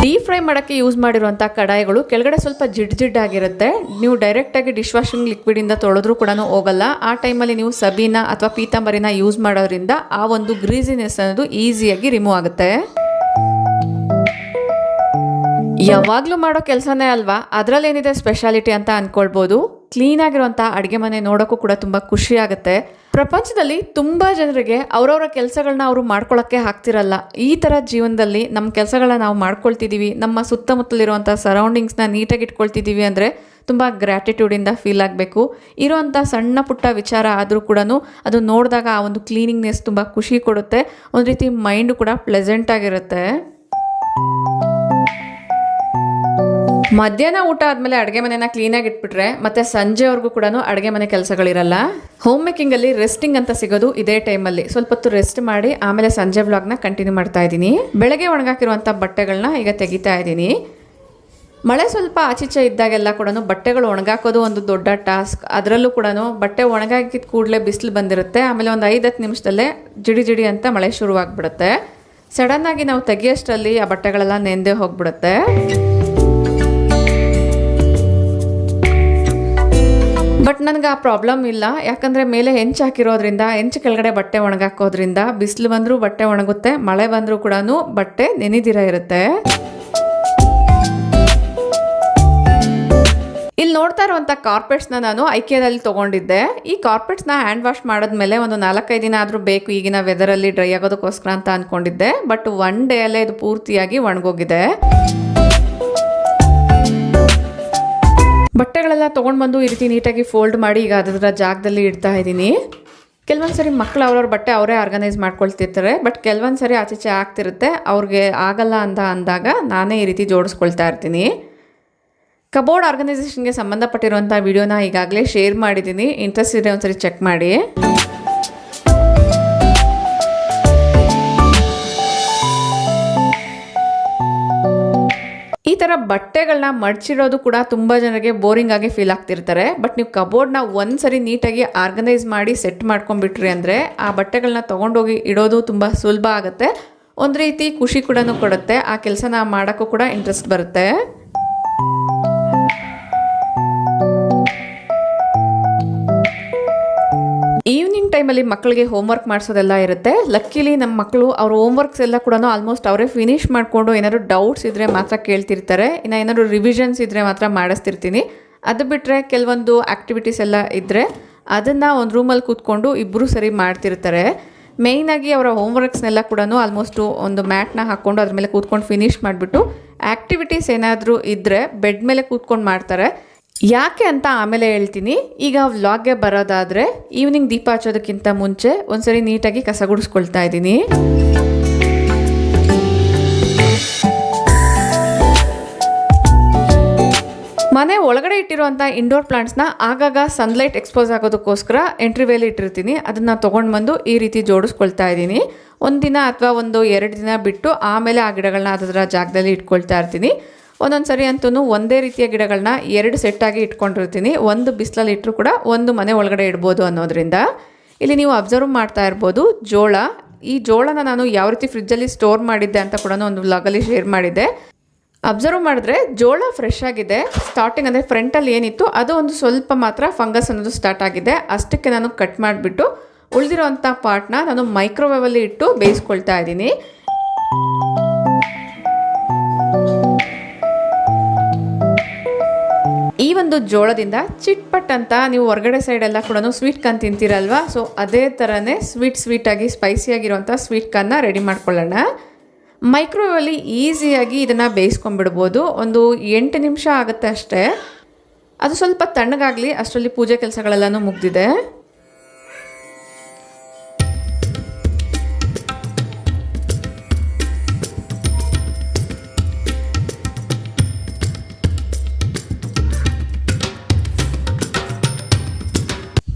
Speaker 1: ಡೀಪ್ ಫ್ರೈ ಮಾಡೋಕ್ಕೆ ಯೂಸ್ ಮಾಡಿರುವಂಥ ಕಡಾಯಿಗಳು ಕೆಳಗಡೆ ಸ್ವಲ್ಪ ಜಿಡ್ಜಿಡ್ಡಾಗಿರುತ್ತೆ. ನೀವು ಡೈರೆಕ್ಟಾಗಿ ಡಿಶ್ ವಾಷಿಂಗ್ ಲಿಕ್ವಿಡಿಂದ ತೊಳೆದ್ರೂ ಕೂಡ ಹೋಗಲ್ಲ. ಆ ಟೈಮಲ್ಲಿ ನೀವು ಸಬೀನ ಅಥವಾ ಪೀತಾಂಬರಿನ ಯೂಸ್ ಮಾಡೋದ್ರಿಂದ ಆ ಒಂದು ಗ್ರೀಸಿನೆಸ್ ಅನ್ನೋದು ಈಸಿಯಾಗಿ ರಿಮೂವ್ ಆಗುತ್ತೆ. ಯಾವಾಗಲೂ ಮಾಡೋ ಕೆಲಸನೇ ಅಲ್ವಾ, ಅದರಲ್ಲೇನಿದೆ ಸ್ಪೆಷಾಲಿಟಿ ಅಂತ ಅಂದ್ಕೊಳ್ಬೋದು. ಕ್ಲೀನಾಗಿರುವಂಥ ಅಡುಗೆ ಮನೆ ನೋಡೋಕ್ಕೂ ಕೂಡ ತುಂಬ ಖುಷಿ ಆಗುತ್ತೆ. ಪ್ರಪಂಚದಲ್ಲಿ ತುಂಬ ಜನರಿಗೆ ಅವರವರ ಕೆಲಸಗಳನ್ನ ಅವರು ಮಾಡ್ಕೊಳ್ಳೋಕ್ಕೆ ಆಗ್ತಿರಲ್ಲ. ಈ ಥರ ಜೀವನದಲ್ಲಿ ನಮ್ಮ ಕೆಲಸಗಳನ್ನ ನಾವು ಮಾಡ್ಕೊಳ್ತಿದ್ದೀವಿ, ನಮ್ಮ ಸುತ್ತಮುತ್ತಲಿರುವಂಥ ಸರೌಂಡಿಂಗ್ಸ್ನ ನೀಟಾಗಿ ಇಟ್ಕೊಳ್ತಿದ್ದೀವಿ ಅಂದರೆ ತುಂಬ ಗ್ರ್ಯಾಟಿಟ್ಯೂಡಿಂದ ಫೀಲ್ ಆಗಬೇಕು. ಇರೋವಂಥ ಸಣ್ಣ ಪುಟ್ಟ ವಿಚಾರ ಆದರೂ ಕೂಡ ಅದು ನೋಡಿದಾಗ ಆ ಒಂದು ಕ್ಲೀನಿಂಗ್ನೆಸ್ ತುಂಬ ಖುಷಿ ಕೊಡುತ್ತೆ. ಒಂದು ರೀತಿ ಮೈಂಡು ಕೂಡ ಪ್ಲೆಸೆಂಟ್ ಆಗಿರುತ್ತೆ. ಮಧ್ಯಾಹ್ನ ಊಟ ಆದಮೇಲೆ ಅಡುಗೆ ಮನೆನ ಕ್ಲೀನಾಗಿ ಇಟ್ಬಿಟ್ರೆ ಮತ್ತೆ ಸಂಜೆವರೆಗೂ ಕೂಡ ಅಡುಗೆ ಮನೆ ಕೆಲಸಗಳಿರಲ್ಲ. ಹೋಮ್ ಮೇಕಿಂಗಲ್ಲಿ ರೆಸ್ಟಿಂಗ್ ಅಂತ ಸಿಗೋದು ಇದೇ ಟೈಮಲ್ಲಿ. ಸ್ವಲ್ಪ ಹೊತ್ತು ರೆಸ್ಟ್ ಮಾಡಿ ಆಮೇಲೆ ಸಂಜೆ ವ್ಲಾಗ್ನ ಕಂಟಿನ್ಯೂ ಮಾಡ್ತಾ ಇದ್ದೀನಿ. ಬೆಳಗ್ಗೆ ಒಣಗಾಕಿರುವಂಥ ಬಟ್ಟೆಗಳನ್ನ ಈಗ ತೆಗಿತಾ ಇದ್ದೀನಿ. ಮಳೆ ಸ್ವಲ್ಪ ಆಚೀಚೆ ಇದ್ದಾಗೆಲ್ಲ ಕೂಡ ಬಟ್ಟೆಗಳು ಒಣಗಾಕೋದು ಒಂದು ದೊಡ್ಡ ಟಾಸ್ಕ್. ಅದರಲ್ಲೂ ಕೂಡ ಬಟ್ಟೆ ಒಣಗಾಕಿದ ಕೂಡಲೇ ಬಿಸಿಲು ಬಂದಿರುತ್ತೆ. ಆಮೇಲೆ ಒಂದು 5-10 ನಿಮಿಷದಲ್ಲೇ ಜಿಡಿ ಜಿಡಿ ಅಂತ ಮಳೆ ಶುರುವಾಗ್ಬಿಡುತ್ತೆ. ಸಡನ್ನಾಗಿ ನಾವು ತೆಗಿಯೋಷ್ಟರಲ್ಲಿ ಆ ಬಟ್ಟೆಗಳೆಲ್ಲ ನೆಂದೇ ಹೋಗ್ಬಿಡುತ್ತೆ. ಬಟ್ ನನಗೆ ಆ ಪ್ರಾಬ್ಲಮ್ ಇಲ್ಲ, ಯಾಕಂದರೆ ಮೇಲೆ ಹೆಂಚು ಹಾಕಿರೋದ್ರಿಂದ, ಹೆಂಚು ಕೆಳಗಡೆ ಬಟ್ಟೆ ಒಣಗಾಕೋದ್ರಿಂದ ಬಿಸಿಲು ಬಂದರೂ ಬಟ್ಟೆ ಒಣಗುತ್ತೆ, ಮಳೆ ಬಂದರೂ ಕೂಡ ಬಟ್ಟೆ ನೆನೆದಿರ ಇರುತ್ತೆ. ಇಲ್ಲಿ ನೋಡ್ತಾ ಇರುವಂಥ ಕಾರ್ಪೆಟ್ಸ್ನ ನಾನು ಐಕಿಯಾದಲ್ಲಿ ತೊಗೊಂಡಿದ್ದೆ. ಈ ಕಾರ್ಪೆಟ್ಸ್ನ ಹ್ಯಾಂಡ್ ವಾಶ್ ಮಾಡಿದ್ಮೇಲೆ ಒಂದು 4-5 ದಿನ ಆದರೂ ಬೇಕು ಈಗಿನ ವೆದರಲ್ಲಿ ಡ್ರೈ ಆಗೋದಕ್ಕೋಸ್ಕರ ಅಂತ ಅಂದ್ಕೊಂಡಿದ್ದೆ. ಬಟ್ 1 ಡೇ ಅಲ್ಲೇ ಇದು ಪೂರ್ತಿಯಾಗಿ ಒಣಗೋಗಿದೆ. ಬಟ್ಟೆಗಳೆಲ್ಲ ತೊಗೊಂಡು ಬಂದು ಈ ರೀತಿ ನೀಟಾಗಿ ಫೋಲ್ಡ್ ಮಾಡಿ ಈಗ ಅದರ ಜಾಗದಲ್ಲಿ ಇಡ್ತಾ ಇದ್ದೀನಿ. ಕೆಲವೊಂದು ಸರಿ ಮಕ್ಕಳು ಅವ್ರವ್ರ ಬಟ್ಟೆ ಅವರೇ ಆರ್ಗನೈಸ್ ಮಾಡ್ಕೊಳ್ತಿರ್ತಾರೆ, ಬಟ್ ಕೆಲವೊಂದು ಸರಿ ಆಚೆ ಆಗ್ತಿರುತ್ತೆ, ಅವ್ರಿಗೆ ಆಗಲ್ಲ ಅಂದಾಗ ನಾನೇ ಈ ರೀತಿ ಜೋಡಿಸ್ಕೊಳ್ತಾ ಇರ್ತೀನಿ. ಕಬೋರ್ಡ್ ಆರ್ಗನೈಸೇಷನ್ಗೆ ಸಂಬಂಧಪಟ್ಟಿರುವಂಥ ವಿಡಿಯೋನ ಈಗಾಗಲೇ ಶೇರ್ ಮಾಡಿದ್ದೀನಿ, ಇಂಟ್ರೆಸ್ಟ್ ಇದ್ರೆ ಒಂದ್ಸರಿ ಚೆಕ್ ಮಾಡಿ. ಈ ಥರ ಬಟ್ಟೆಗಳನ್ನ ಮಡ್ಚಿರೋದು ಕೂಡ ತುಂಬ ಜನರಿಗೆ ಬೋರಿಂಗ್ ಆಗಿ ಫೀಲ್ ಆಗ್ತಿರ್ತಾರೆ. ಬಟ್ ನೀವು ಕಬೋರ್ಡ್ನ ಒಂದ್ಸರಿ ನೀಟಾಗಿ ಆರ್ಗನೈಸ್ ಮಾಡಿ ಸೆಟ್ ಮಾಡ್ಕೊಂಡ್ಬಿಟ್ರಿ ಅಂದರೆ ಆ ಬಟ್ಟೆಗಳನ್ನ ತೊಗೊಂಡೋಗಿ ಇಡೋದು ತುಂಬ ಸುಲಭ ಆಗುತ್ತೆ. ಒಂದು ರೀತಿ ಖುಷಿ ಕೂಡ ಕೊಡುತ್ತೆ, ಆ ಕೆಲಸನ ಮಾಡೋಕ್ಕೂ ಕೂಡ ಇಂಟ್ರೆಸ್ಟ್ ಬರುತ್ತೆ. ಈವ್ನಿಂಗ್ ಟೈಮಲ್ಲಿ ಮಕ್ಕಳಿಗೆ ಹೋಮ್ವರ್ಕ್ ಮಾಡಿಸೋದೆಲ್ಲ ಇರುತ್ತೆ. ಲಕ್ಕಿಲಿ ನಮ್ಮ ಮಕ್ಕಳು ಅವ್ರ ಹೋಮ್ವರ್ಕ್ಸ್ ಎಲ್ಲ ಕೂಡ ಆಲ್ಮೋಸ್ಟ್ ಅವರೇ ಫಿನಿಶ್ ಮಾಡಿಕೊಂಡು ಏನಾದ್ರು ಡೌಟ್ಸ್ ಇದ್ದರೆ ಮಾತ್ರ ಕೇಳ್ತಿರ್ತಾರೆ, ಇನ್ನು ಏನಾದ್ರು ರಿವಿಷನ್ಸ್ ಇದ್ದರೆ ಮಾತ್ರ ಮಾಡಿಸ್ತಿರ್ತೀನಿ. ಅದು ಬಿಟ್ಟರೆ ಕೆಲವೊಂದು ಆ್ಯಕ್ಟಿವಿಟೀಸ್ ಎಲ್ಲ ಇದ್ದರೆ ಅದನ್ನು ಒಂದು ರೂಮಲ್ಲಿ ಕೂತ್ಕೊಂಡು ಇಬ್ಬರು ಸರಿ ಮಾಡ್ತಿರ್ತಾರೆ. ಮೇಯ್ನಾಗಿ ಅವರ ಹೋಮ್ವರ್ಕ್ಸ್ನೆಲ್ಲ ಕೂಡ ಆಲ್ಮೋಸ್ಟು ಒಂದು ಮ್ಯಾಟ್ನ ಹಾಕ್ಕೊಂಡು ಅದ್ರ ಮೇಲೆ ಕೂತ್ಕೊಂಡು ಫಿನಿಶ್ ಮಾಡಿಬಿಟ್ಟು ಆ್ಯಕ್ಟಿವಿಟೀಸ್ ಏನಾದರೂ ಇದ್ದರೆ ಬೆಡ್ ಮೇಲೆ ಕೂತ್ಕೊಂಡು ಮಾಡ್ತಾರೆ. ಯಾಕೆ ಅಂತ ಆಮೇಲೆ ಹೇಳ್ತೀನಿ. ಈಗ ವ್ಲಾಗ್ಗೆ ಬರೋದಾದರೆ ಈವ್ನಿಂಗ್ ದೀಪ ಹಚ್ಚೋದಕ್ಕಿಂತ ಮುಂಚೆ ಒಂದ್ಸರಿ ನೀಟಾಗಿ ಕಸ ಗುಡಿಸ್ಕೊಳ್ತಾ ಇದ್ದೀನಿ. ಮನೆ ಒಳಗಡೆ ಇಟ್ಟಿರುವಂಥ ಇಂಡೋರ್ ಪ್ಲಾಂಟ್ಸ್ನ ಆಗಾಗ ಸನ್ಲೈಟ್ ಎಕ್ಸ್ಪೋಸ್ ಆಗೋದಕ್ಕೋಸ್ಕರ ಎಂಟ್ರಿವೇಲಿ ಇಟ್ಟಿರ್ತೀನಿ. ಅದನ್ನು ತೊಗೊಂಡು ಬಂದು ಈ ರೀತಿ ಜೋಡಿಸ್ಕೊಳ್ತಾ ಇದ್ದೀನಿ. ಒಂದು ದಿನ ಅಥವಾ 1-2 ದಿನ ಬಿಟ್ಟು ಆಮೇಲೆ ಆ ಗಿಡಗಳನ್ನ ಅದರ ಜಾಗದಲ್ಲಿ ಇಟ್ಕೊಳ್ತಾ ಇರ್ತೀನಿ. ಒಂದೊಂದು ಸರಿ ಅಂತೂ ಒಂದೇ ರೀತಿಯ ಗಿಡಗಳನ್ನ 2 ಸೆಟ್ಟಾಗಿ ಇಟ್ಕೊಂಡಿರ್ತೀನಿ. ಒಂದು ಬಿಸಿಲಲ್ಲಿ ಇಟ್ಟರು ಕೂಡ ಒಂದು ಮನೆ ಒಳಗಡೆ ಇಡ್ಬೋದು ಅನ್ನೋದ್ರಿಂದ. ಇಲ್ಲಿ ನೀವು ಅಬ್ಸರ್ವ್ ಮಾಡ್ತಾ ಇರ್ಬೋದು ಜೋಳ. ಈ ಜೋಳನ ನಾನು ಯಾವ ರೀತಿ ಫ್ರಿಜ್ಜಲ್ಲಿ ಸ್ಟೋರ್ ಮಾಡಿದ್ದೆ ಅಂತ ಕೂಡ ಒಂದು ವ್ಲಾಗಲ್ಲಿ ಶೇರ್ ಮಾಡಿದ್ದೆ. ಅಬ್ಸರ್ವ್ ಮಾಡಿದ್ರೆ ಜೋಳ ಫ್ರೆಶ್ ಆಗಿದೆ. ಸ್ಟಾರ್ಟಿಂಗ್ ಅಂದರೆ ಫ್ರಂಟಲ್ಲಿ ಏನಿತ್ತು ಅದು ಒಂದು ಸ್ವಲ್ಪ ಮಾತ್ರ ಫಂಗಸ್ ಅನ್ನೋದು ಸ್ಟಾರ್ಟ್ ಆಗಿದೆ. ಅಷ್ಟಕ್ಕೆ ನಾನು ಕಟ್ ಮಾಡಿಬಿಟ್ಟು ಉಳಿದಿರೋಂಥ ಪಾರ್ಟ್ನ ನಾನು ಮೈಕ್ರೋವೇವಲ್ಲಿ ಇಟ್ಟು ಬೇಯಿಸ್ಕೊಳ್ತಾ ಇದ್ದೀನಿ. ಈ ಒಂದು ಜೋಳದಿಂದ ಚಿಟ್ಪಟ್ ಅಂತ ನೀವು ಹೊರಗಡೆ ಸೈಡೆಲ್ಲ ಕೂಡ ಸ್ವೀಟ್ ಕಾರ್ನ್ ತಿಂತೀರಲ್ವಾ, ಸೊ ಅದೇ ಥರನೇ ಸ್ವೀಟಾಗಿ ಸ್ಪೈಸಿಯಾಗಿರುವಂಥ ಸ್ವೀಟ್ ಕಾರ್ನ್ನ ರೆಡಿ ಮಾಡ್ಕೊಳ್ಳೋಣ. ಮೈಕ್ರೋವೇವಲ್ಲಿ ಈಸಿಯಾಗಿ ಇದನ್ನು ಬೇಯಿಸ್ಕೊಂಡ್ಬಿಡ್ಬೋದು. ಒಂದು 8 ನಿಮಿಷ ಆಗುತ್ತೆ ಅಷ್ಟೇ. ಅದು ಸ್ವಲ್ಪ ತಣ್ಣಗಾಗಲಿ, ಅಷ್ಟರಲ್ಲಿ ಪೂಜೆ ಕೆಲಸಗಳೆಲ್ಲನೂ ಮುಗ್ದಿದೆ.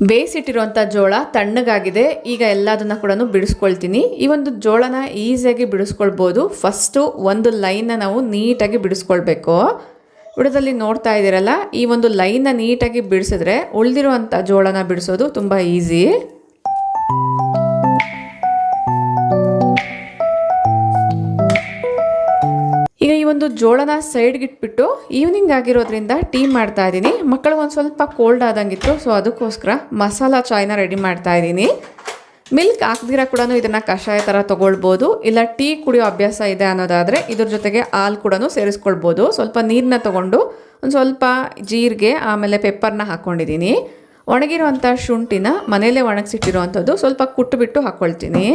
Speaker 1: ಬೇಯಿಸಿಟ್ಟಿರುವಂಥ ಜೋಳ ತಣ್ಣಗಾಗಿದೆ. ಈಗ ಎಲ್ಲದನ್ನು ಕೂಡ ಬಿಡಿಸ್ಕೊಳ್ತೀನಿ. ಈ ಒಂದು ಜೋಳನ ಈಸಿಯಾಗಿ ಬಿಡಿಸ್ಕೊಳ್ಬೋದು. ಫಸ್ಟು ಒಂದು ಲೈನ್ನ ನಾವು ನೀಟಾಗಿ ಬಿಡಿಸ್ಕೊಳ್ಬೇಕು. ವಿಡಿಯೋದಲ್ಲಿ ನೋಡ್ತಾ ಇದ್ದೀರಲ್ಲ, ಈ ಒಂದು ಲೈನ್ನ ನೀಟಾಗಿ ಬಿಡಿಸಿದ್ರೆ ಉಳಿದಿರುವಂಥ ಜೋಳನ ಬಿಡಿಸೋದು ತುಂಬ ಈಸಿ. ಈಗ ಈ ಒಂದು ಜೋಳನ ಸೈಡ್ಗೆ ಇಟ್ಬಿಟ್ಟು ಈವ್ನಿಂಗ್ ಆಗಿರೋದ್ರಿಂದ ಟೀ ಮಾಡ್ತಾ ಇದ್ದೀನಿ. ಮಕ್ಕಳಿಗೆ ಒಂದು ಸ್ವಲ್ಪ ಕೋಲ್ಡ್ ಆದಂಗಿತ್ತು, ಸೊ ಅದಕ್ಕೋಸ್ಕರ ಮಸಾಲಾ ಚಾಯ್ನ ರೆಡಿ ಮಾಡ್ತಾ ಇದ್ದೀನಿ. ಮಿಲ್ಕ್ ಹಾಕ್ದಿರ ಕೂಡ ಇದನ್ನು ಕಷಾಯ ಥರ ತೊಗೊಳ್ಬೋದು, ಇಲ್ಲ ಟೀ ಕುಡಿಯೋ ಅಭ್ಯಾಸ ಇದೆ ಅನ್ನೋದಾದರೆ ಇದ್ರ ಜೊತೆಗೆ ಹಾಲು ಕೂಡ ಸೇರಿಸ್ಕೊಳ್ಬೋದು. ಸ್ವಲ್ಪ ನೀರನ್ನ ತೊಗೊಂಡು ಒಂದು ಸ್ವಲ್ಪ ಜೀರಿಗೆ ಆಮೇಲೆ ಪೆಪ್ಪರ್ನ ಹಾಕ್ಕೊಂಡಿದ್ದೀನಿ. ಒಣಗಿರುವಂಥ ಶುಂಠಿನ ಮನೆಯಲ್ಲೇ ಒಣಗಿಸಿಟ್ಟಿರುವಂಥದ್ದು ಸ್ವಲ್ಪ ಕುಟ್ಟುಬಿಟ್ಟು ಹಾಕ್ಕೊಳ್ತೀನಿ.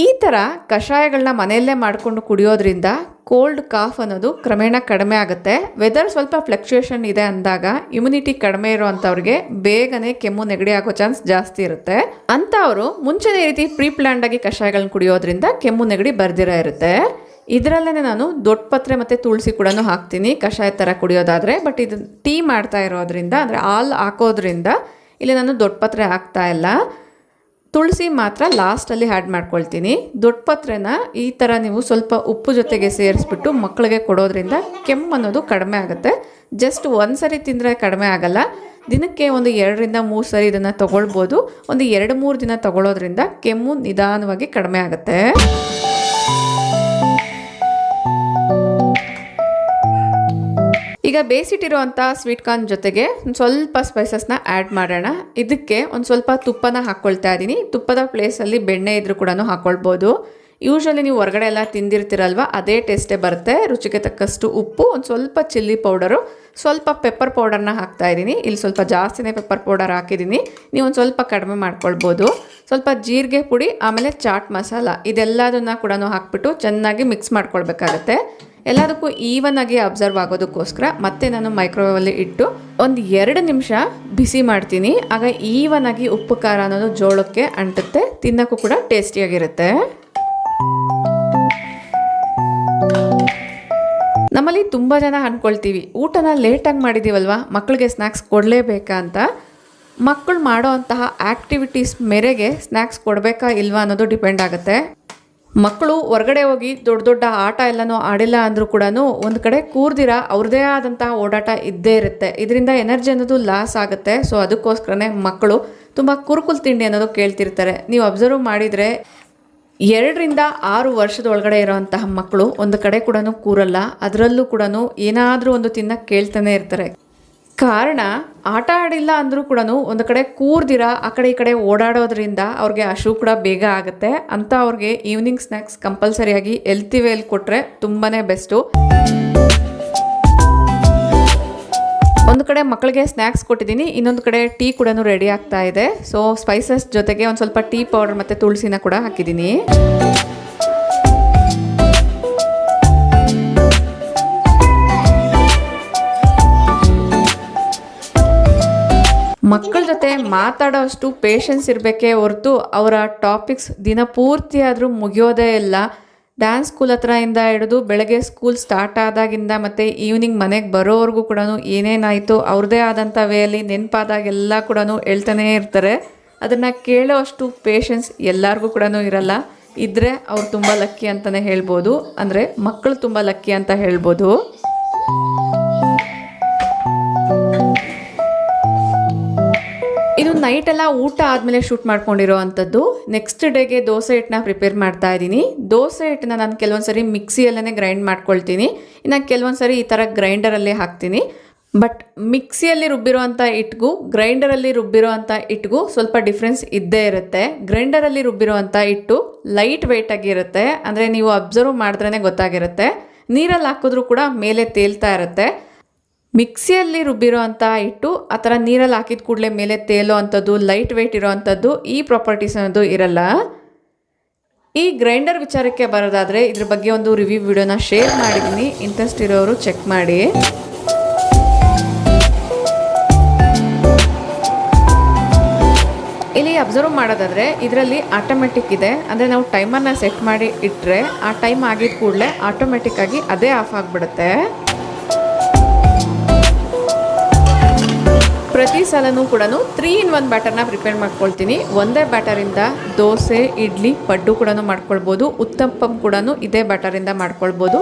Speaker 1: ಈ ಥರ ಕಷಾಯಗಳನ್ನ ಮನೆಯಲ್ಲೇ ಮಾಡಿಕೊಂಡು ಕುಡಿಯೋದ್ರಿಂದ ಕೋಲ್ಡ್ ಕಾಫ್ ಅನ್ನೋದು ಕ್ರಮೇಣ ಕಡಿಮೆ ಆಗುತ್ತೆ. ವೆದರ್ ಸ್ವಲ್ಪ ಫ್ಲಕ್ಚುಯೇಷನ್ ಇದೆ ಅಂದಾಗ ಇಮ್ಯುನಿಟಿ ಕಡಿಮೆ ಇರೋವಂಥವ್ರಿಗೆ ಬೇಗನೆ ಕೆಮ್ಮು ನೆಗಡಿ ಆಗೋ ಚಾನ್ಸ್ ಜಾಸ್ತಿ ಇರುತ್ತೆ. ಅಂಥವರು ಮುಂಚೆನೇ ಈ ರೀತಿ ಪ್ರೀ ಪ್ಲ್ಯಾನ್ಡ್ ಆಗಿ ಕಷಾಯಗಳನ್ನ ಕುಡಿಯೋದ್ರಿಂದ ಕೆಮ್ಮು ನೆಗಡಿ ಬರ್ದಿರ ಇರುತ್ತೆ. ಇದರಲ್ಲೇ ನಾನು ದೊಡ್ಡ ಪತ್ರೆ ಮತ್ತು ತುಳಸಿ ಕೂಡ ಹಾಕ್ತೀನಿ ಕಷಾಯ ಥರ ಕುಡಿಯೋದಾದರೆ. ಬಟ್ ಇದು ಟೀ ಮಾಡ್ತಾ ಇರೋದ್ರಿಂದ ಅಂದರೆ ಹಾಲು ಹಾಕೋದ್ರಿಂದ ಇಲ್ಲಿ ನಾನು ದೊಡ್ಡ ಪತ್ರೆ ಹಾಕ್ತಾ ಇಲ್ಲ. ತುಳಸಿ ಮಾತ್ರ ಲಾಸ್ಟಲ್ಲಿ ಆ್ಯಡ್ ಮಾಡ್ಕೊಳ್ತೀನಿ. ದೊಡ್ಡ ಪತ್ರೆನ ಈ ಥರ ನೀವು ಸ್ವಲ್ಪ ಉಪ್ಪು ಜೊತೆಗೆ ಸೇರಿಸ್ಬಿಟ್ಟು ಮಕ್ಕಳಿಗೆ ಕೊಡೋದ್ರಿಂದ ಕೆಮ್ಮು ಅನ್ನೋದು ಕಡಿಮೆ ಆಗುತ್ತೆ. ಜಸ್ಟ್ ಒಂದು ಸರಿ ತಿಂದರೆ ಕಡಿಮೆ ಆಗಲ್ಲ, ದಿನಕ್ಕೆ ಒಂದು 2-3 ಸರಿ ಇದನ್ನು ತೊಗೊಳ್ಬೋದು. ಒಂದು 2-3 ದಿನ ತೊಗೊಳೋದ್ರಿಂದ ಕೆಮ್ಮು ನಿಧಾನವಾಗಿ ಕಡಿಮೆ ಆಗುತ್ತೆ. ಈಗ ಬೇಯಿಸಿಟ್ಟಿರುವಂಥ ಸ್ವೀಟ್ ಕಾರ್ನ್ ಜೊತೆಗೆ ಒಂದು ಸ್ವಲ್ಪ ಸ್ಪೈಸಸ್ನ ಆ್ಯಡ್ ಮಾಡೋಣ. ಇದಕ್ಕೆ ಒಂದು ಸ್ವಲ್ಪ ತುಪ್ಪನ ಹಾಕ್ಕೊಳ್ತಾ ಇದ್ದೀನಿ. ತುಪ್ಪದ ಪ್ಲೇಸಲ್ಲಿ ಬೆಣ್ಣೆ ಇದ್ರೂ ಕೂಡ ಹಾಕ್ಕೊಳ್ಬೋದು. ಯೂಶ್ವಲಿ ನೀವು ಹೊರಗಡೆ ಎಲ್ಲ ತಿಂದಿರ್ತೀರಲ್ವ, ಅದೇ ಟೇಸ್ಟೇ ಬರುತ್ತೆ. ರುಚಿಗೆ ತಕ್ಕಷ್ಟು ಉಪ್ಪು, ಒಂದು ಸ್ವಲ್ಪ ಚಿಲ್ಲಿ ಪೌಡರು, ಸ್ವಲ್ಪ ಪೆಪ್ಪರ್ ಪೌಡರ್ನ ಹಾಕ್ತಾಯಿದ್ದೀನಿ. ಇಲ್ಲಿ ಸ್ವಲ್ಪ ಜಾಸ್ತಿನೇ ಪೆಪ್ಪರ್ ಪೌಡರ್ ಹಾಕಿದ್ದೀನಿ, ನೀವು ಒಂದು ಸ್ವಲ್ಪ ಕಡಿಮೆ ಮಾಡ್ಕೊಳ್ಬೋದು. ಸ್ವಲ್ಪ ಜೀರಿಗೆ ಪುಡಿ ಆಮೇಲೆ ಚಾಟ್ ಮಸಾಲ ಇದೆಲ್ಲದನ್ನು ಕೂಡ ಹಾಕ್ಬಿಟ್ಟು ಚೆನ್ನಾಗಿ ಮಿಕ್ಸ್ ಮಾಡ್ಕೊಳ್ಬೇಕಾಗತ್ತೆ. ಎಲ್ಲದಕ್ಕೂ ಈವನ್ ಆಗಿ ಅಬ್ಸರ್ವ್ ಆಗೋದಕ್ಕೋಸ್ಕರ ಮತ್ತೆ ನಾನು ಮೈಕ್ರೋವೇವಲ್ಲಿ ಇಟ್ಟು ಒಂದು 2 ನಿಮಿಷ ಬಿಸಿ ಮಾಡ್ತೀನಿ. ಆಗ ಈವನ್ ಆಗಿ ಉಪ್ಪು ಖಾರ ಅನ್ನೋದು ಜೋಳಕ್ಕೆ ಅಂಟುತ್ತೆ, ತಿನ್ನೋಕ್ಕೂ ಕೂಡ ಟೇಸ್ಟಿಯಾಗಿರುತ್ತೆ. ನಮ್ಮಲ್ಲಿ ತುಂಬ ಜನ ಅಂದ್ಕೊಳ್ತೀವಿ ಊಟನ ಲೇಟಾಗಿ ಮಾಡಿದ್ದೀವಲ್ವ, ಮಕ್ಕಳಿಗೆ ಸ್ನ್ಯಾಕ್ಸ್ ಕೊಡಲೇಬೇಕಾ ಅಂತ. ಮಕ್ಕಳು ಮಾಡೋ ಅಂತಹ ಆ್ಯಕ್ಟಿವಿಟೀಸ್ ಮೇರೆಗೆ ಸ್ನ್ಯಾಕ್ಸ್ ಕೊಡಬೇಕಾ ಇಲ್ವಾ ಅನ್ನೋದು ಡಿಪೆಂಡ್ ಆಗುತ್ತೆ. ಮಕ್ಕಳು ಹೊರಗಡೆ ಹೋಗಿ ದೊಡ್ಡ ದೊಡ್ಡ ಆಟ ಎಲ್ಲನೂ ಆಡಿಲ್ಲ ಅಂದರೂ ಕೂಡ ಒಂದು ಕಡೆ ಕೂರ್ದಿರ ಅವ್ರದ್ದೇ ಆದಂತಹ ಓಡಾಟ ಇದ್ದೇ ಇರುತ್ತೆ. ಇದರಿಂದ ಎನರ್ಜಿ ಅನ್ನೋದು ಲಾಸ್ ಆಗುತ್ತೆ. ಸೊ ಅದಕ್ಕೋಸ್ಕರನೇ ಮಕ್ಕಳು ತುಂಬ ಕುರುಕುಲು ತಿಂಡಿ ಅನ್ನೋದು ಕೇಳ್ತಿರ್ತಾರೆ. ನೀವು ಅಬ್ಸರ್ವ್ ಮಾಡಿದರೆ 2 ರಿಂದ 6 ವರ್ಷದ ಒಳಗಡೆ ಇರೋವಂತಹ ಮಕ್ಕಳು ಒಂದು ಕಡೆ ಕೂಡ ಕೂರಲ್ಲ, ಅದರಲ್ಲೂ ಕೂಡ ಏನಾದರೂ ಒಂದು ತಿನ್ನಕ್ಕೆ ಕೇಳ್ತಾನೆ ಇರ್ತಾರೆ. ಕಾರಣ ಆಟ ಆಡಿಲ್ಲ ಅಂದರೂ ಕೂಡ ಒಂದು ಕಡೆ ಕೂರ್ದಿರ ಆ ಕಡೆ ಈ ಕಡೆ ಓಡಾಡೋದ್ರಿಂದ ಅವ್ರಿಗೆ ಹಸಿವು ಕೂಡ ಬೇಗ ಆಗುತ್ತೆ ಅಂತ. ಅವ್ರಿಗೆ ಈವ್ನಿಂಗ್ ಸ್ನ್ಯಾಕ್ಸ್ ಕಂಪಲ್ಸರಿಯಾಗಿ ಹೆಲ್ತಿ ವೇಲ್ ಕೊಟ್ಟರೆ ತುಂಬಾ ಬೆಸ್ಟು. ಒಂದು ಕಡೆ ಮಕ್ಕಳಿಗೆ ಸ್ನ್ಯಾಕ್ಸ್ ಕೊಟ್ಟಿದ್ದೀನಿ, ಇನ್ನೊಂದು ಕಡೆ ಟೀ ಕೂಡ ರೆಡಿ ಆಗ್ತಾ ಇದೆ. ಸೊ ಸ್ಪೈಸಸ್ ಜೊತೆಗೆ ಒಂದು ಸ್ವಲ್ಪ ಟೀ ಪೌಡರ್ ಮತ್ತು ತುಳಸಿನ ಕೂಡ ಹಾಕಿದ್ದೀನಿ. ಮಕ್ಕಳ ಜೊತೆ ಮಾತಾಡೋ ಅಷ್ಟು ಪೇಷನ್ಸ್ ಇರಬೇಕೇ ಹೊರತು ಅವರ ಟಾಪಿಕ್ಸ್ ದಿನ ಪೂರ್ತಿ ಆದರೂ ಮುಗಿಯೋದೇ ಇಲ್ಲ. ಡ್ಯಾನ್ಸ್ ಸ್ಕೂಲ್ ಹತ್ರದಿಂದ ಹಿಡಿದು ಬೆಳಗ್ಗೆ ಸ್ಕೂಲ್ ಸ್ಟಾರ್ಟ್ ಆದಾಗಿಂದ ಮತ್ತು ಈವ್ನಿಂಗ್ ಮನೆಗೆ ಬರೋವರೆಗೂ ಕೂಡ ಏನೇನಾಯಿತು ಅವ್ರದ್ದೇ ಆದಂಥ ವೇಯಲ್ಲಿ ನೆನಪಾದಾಗೆಲ್ಲ ಕೂಡ ಹೇಳ್ತಾನೇ ಇರ್ತಾರೆ. ಅದನ್ನು ಕೇಳೋ ಅಷ್ಟು ಪೇಷನ್ಸ್ ಎಲ್ಲರಿಗೂ ಕೂಡ ಇರಲ್ಲ. ಇದ್ದರೆ ಅವ್ರು ತುಂಬ ಲಕ್ಕಿ ಅಂತಲೇ ಹೇಳ್ಬೋದು, ಅಂದರೆ ಮಕ್ಕಳು ತುಂಬ ಲಕ್ಕಿ ಅಂತ ಹೇಳ್ಬೋದು. ಇದು ನೈಟೆಲ್ಲ ಊಟ ಆದಮೇಲೆ ಶೂಟ್ ಮಾಡ್ಕೊಂಡಿರೋ ಅಂಥದ್ದು. ನೆಕ್ಸ್ಟ್ ಡೇಗೆ ದೋಸೆ ಹಿಟ್ಟನ್ನ ಪ್ರಿಪೇರ್ ಮಾಡ್ತಾ ಇದ್ದೀನಿ. ದೋಸೆ ಹಿಟ್ಟನ್ನ ನಾನು ಕೆಲವೊಂದು ಸರಿ ಮಿಕ್ಸಿಯಲ್ಲೇ ಗ್ರೈಂಡ್ ಮಾಡ್ಕೊಳ್ತೀನಿ, ಇನ್ನು ಕೆಲವೊಂದು ಸರಿ ಈ ಥರ ಗ್ರೈಂಡರಲ್ಲೇ ಹಾಕ್ತೀನಿ. ಬಟ್ ಮಿಕ್ಸಿಯಲ್ಲಿ ರುಬ್ಬಿರೋ ಅಂಥ ಹಿಟ್ಟಿಗೂ ಗ್ರೈಂಡರಲ್ಲಿ ರುಬ್ಬಿರೋ ಅಂಥ ಹಿಟ್ಟಿಗೂ ಸ್ವಲ್ಪ ಡಿಫ್ರೆನ್ಸ್ ಇದ್ದೇ ಇರುತ್ತೆ. ಗ್ರೈಂಡರಲ್ಲಿ ರುಬ್ಬಿರೋ ಅಂಥ ಹಿಟ್ಟು ಲೈಟ್ ವೆಯ್ಟ್ ಆಗಿರುತ್ತೆ, ಅಂದರೆ ನೀವು ಅಬ್ಸರ್ವ್ ಮಾಡಿದ್ರೇ ಗೊತ್ತಾಗಿರುತ್ತೆ. ನೀರಲ್ಲಿ ಹಾಕಿದ್ರೂ ಕೂಡ ಮೇಲೆ ತೇಲ್ತಾ ಇರುತ್ತೆ. ಮಿಕ್ಸಿಯಲ್ಲಿ ರುಬ್ಬಿರೋ ಅಂಥ ಹಿಟ್ಟು ಆ ಥರ ನೀರಲ್ಲಿ ಹಾಕಿದ ಕೂಡಲೇ ಮೇಲೆ ತೇಲೋ ಅಂಥದ್ದು, ಲೈಟ್ ವೆಯ್ಟ್ ಇರೋ ಅಂಥದ್ದು ಈ ಪ್ರಾಪರ್ಟೀಸ್ ಅನ್ನೋದು ಇರಲ್ಲ. ಈ ಗ್ರೈಂಡರ್ ವಿಚಾರಕ್ಕೆ ಬರೋದಾದರೆ ಇದ್ರ ಬಗ್ಗೆ ಒಂದು ರಿವ್ಯೂ ವಿಡಿಯೋನ ಶೇರ್ ಮಾಡಿದ್ದೀನಿ, ಇಂಟ್ರೆಸ್ಟ್ ಇರೋರು ಚೆಕ್ ಮಾಡಿ. ಇಲ್ಲಿ ಅಬ್ಸರ್ವ್ ಮಾಡೋದಾದರೆ ಇದರಲ್ಲಿ ಆಟೋಮೆಟಿಕ್ ಇದೆ, ಅಂದರೆ ನಾವು ಟೈಮನ್ನು ಸೆಟ್ ಮಾಡಿ ಇಟ್ಟರೆ ಆ ಟೈಮ್ ಆಗಿದ ಕೂಡಲೇ ಆಟೋಮೆಟಿಕ್ಕಾಗಿ ಅದೇ ಆಫ್ ಆಗಿಬಿಡುತ್ತೆ. ಪ್ರತಿ ಸಲನೂ ಕೂಡ 3-in-1 ಬ್ಯಾಟರ್ನ ಪ್ರಿಪೇರ್ ಮಾಡ್ಕೊಳ್ತೀನಿ. ಒಂದೇ ಬ್ಯಾಟರಿಂದ ದೋಸೆ, ಇಡ್ಲಿ, ಪಡ್ಡು ಕೂಡ ಮಾಡ್ಕೊಳ್ಬೋದು. ಉತ್ತಪ್ಪಂ ಕೂಡ ಇದೇ ಬ್ಯಾಟರಿಂದ ಮಾಡ್ಕೊಳ್ಬೋದು.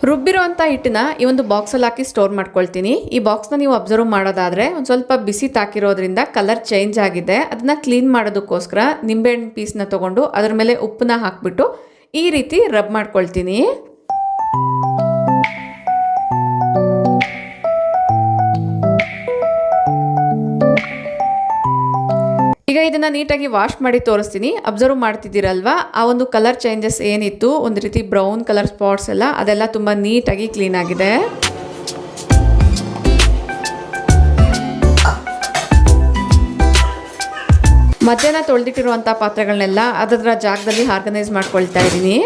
Speaker 1: ರುಬ್ಬಿರೋ ಅಂಥ ಹಿಟ್ಟನ್ನ ಈ ಒಂದು ಬಾಕ್ಸಲ್ಲಿ ಹಾಕಿ ಸ್ಟೋರ್ ಮಾಡ್ಕೊಳ್ತೀನಿ. ಈ ಬಾಕ್ಸ್ನ ನೀವು ಅಬ್ಸರ್ವ್ ಮಾಡೋದಾದರೆ ಒಂದು ಸ್ವಲ್ಪ ಬಿಸಿ ತಾಕಿರೋದ್ರಿಂದ ಕಲರ್ ಚೇಂಜ್ ಆಗಿದೆ. ಅದನ್ನ ಕ್ಲೀನ್ ಮಾಡೋದಕ್ಕೋಸ್ಕರ ನಿಂಬೆಹಣ್ಣು ಪೀಸ್ನ ತೊಗೊಂಡು ಅದ್ರ ಮೇಲೆ ಉಪ್ಪನ್ನ ಹಾಕಿಬಿಟ್ಟು ಈ ರೀತಿ ರಬ್ ಮಾಡ್ಕೊಳ್ತೀನಿ. ಈಗ ಇದನ್ನು ನೀಟಾಗಿ ವಾಶ್ ಮಾಡಿ ತೋರಿಸ್ತೀನಿ. ಅಬ್ಸರ್ವ್ ಮಾಡ್ತಿದ್ದೀರಲ್ವಾ, ಆ ಒಂದು ಕಲರ್ ಚೇಂಜಸ್ ಏನಿತ್ತು, ಒಂದು ರೀತಿ ಬ್ರೌನ್ ಕಲರ್ ಸ್ಪಾಟ್ಸ್ ಎಲ್ಲ, ಅದೆಲ್ಲ ತುಂಬ ನೀಟಾಗಿ ಕ್ಲೀನ್ ಆಗಿದೆ. ಮಧ್ಯಾಹ್ನ ತೊಳೆದಿಟ್ಟಿರುವಂಥ ಪಾತ್ರೆಗಳನ್ನೆಲ್ಲ ಅದರ ಜಾಗದಲ್ಲಿ ಆರ್ಗನೈಸ್ ಮಾಡ್ಕೊಳ್ತಾ ಇದ್ದೀನಿ.